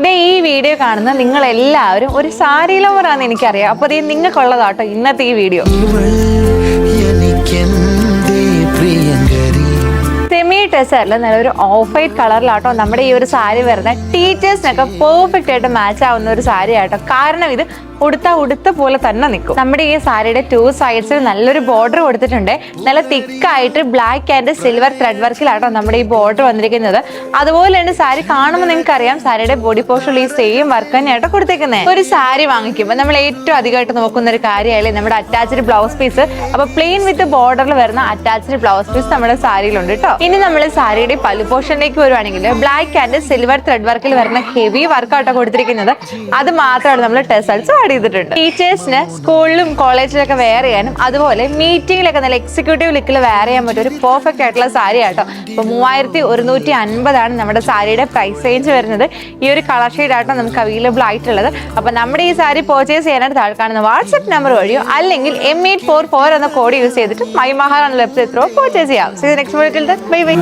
ഈ വീഡിയോ കാണുന്ന നിങ്ങൾ എല്ലാവരും ഒരു സാരി ലവറാന്ന് എനിക്കറിയാം. അപ്പൊ ഇത് നിങ്ങൾക്കുള്ളതാട്ടോ ഇന്നത്തെ ഈ വീഡിയോ. സെമി ടെസറിൽ നല്ലൊരു ഓഫ് വൈറ്റ് കളറിലാട്ടോ നമ്മുടെ ഈ ഒരു സാരി വരുന്നത്. ടീച്ചേഴ്സിനൊക്കെ പെർഫെക്റ്റ് ആയിട്ട് മാച്ച് ആവുന്ന ഒരു സാരി ആട്ടോ. കാരണം ഇത് ഉടുത്ത പോലെ തന്നെ നിൽക്കും. നമ്മുടെ ഈ സാരിയുടെ 2 സൈഡ്സിൽ നല്ലൊരു ബോർഡർ കൊടുത്തിട്ടുണ്ട്. നല്ല തിക്കായിട്ട് ബ്ലാക്ക് ആൻഡ് സിൽവർ ത്രെഡ് വർക്കിലാട്ടോ നമ്മുടെ ഈ ബോർഡർ വന്നിരിക്കുന്നത്. അതുപോലെ തന്നെ സാരി കാണുമ്പോൾ നിങ്ങൾക്ക് അറിയാം സാരിയുടെ ബോഡി പോർഷനിൽ ഈ സെയിം വർക്ക് തന്നെയാട്ടോ കൊടുത്തേക്കുന്നത്. ഒരു സാരി വാങ്ങിക്കുമ്പോൾ നമ്മൾ ഏറ്റവും അധികമായിട്ട് നോക്കുന്ന ഒരു കാര്യമല്ലേ നമ്മുടെ അറ്റാച്ച്ഡ് ബ്ലൗസ് പീസ്. അപ്പൊ പ്ലെയിൻ വിത്ത് ബോർഡറിൽ വരുന്ന അറ്റാച്ച്ഡ് ബ്ലൗസ് പീസ് നമ്മുടെ സാരിയിലുണ്ട് കേട്ടോ. ഇനി നമ്മൾ സാരിയുടെ പല്ലു പോർഷനിലേക്ക് വരുവാണെങ്കിൽ ബ്ലാക്ക് ആൻഡ് സിൽവർ ത്രെഡ് വർക്കിൽ വരുന്ന ഹെവി വർക്കാട്ടോ കൊടുത്തിരിക്കുന്നത്. അത് മാത്രമാണ് നമ്മൾ ടെസൽസ് ചെയ്തിട്ടുണ്ട്. ടീച്ചേഴ്സിന് സ്കൂളിലും കോളേജിലൊക്കെ വെയർ ചെയ്യാനും അതുപോലെ മീറ്റിംഗിലൊക്കെ നല്ല എക്സിക്യൂട്ടീവ് ലുക്കിൽ വെയർ ചെയ്യാൻ പറ്റിയ ഒരു പെർഫെക്റ്റ് ആയിട്ടുള്ള സാരി ആട്ടോ. ഇപ്പൊ 3150 നമ്മുടെ സാരിയുടെ പ്രൈസ് റേഞ്ച് വരുന്നത്. ഈ ഒരു കളർ ഷെയ്ഡ് ആട്ടോ നമുക്ക് അവൈലബിൾ ആയിട്ടുള്ളത്. അപ്പൊ നമ്മുടെ ഈ സാരി പർച്ചേസ് ചെയ്യാനായിട്ട് താഴെ കാണുന്ന വാട്സ്ആപ്പ് നമ്പർ വഴിയോ അല്ലെങ്കിൽ M844 എന്ന കോഡ് യൂസ് ചെയ്തിട്ട് മൈ മഹാർ എന്ന വെബ്സൈറ്റ് ത്രൂ പർച്ചേസ് ചെയ്യാം. നെക്സ്റ്റ് വീഡിയോയിൽ ബൈ ബൈ.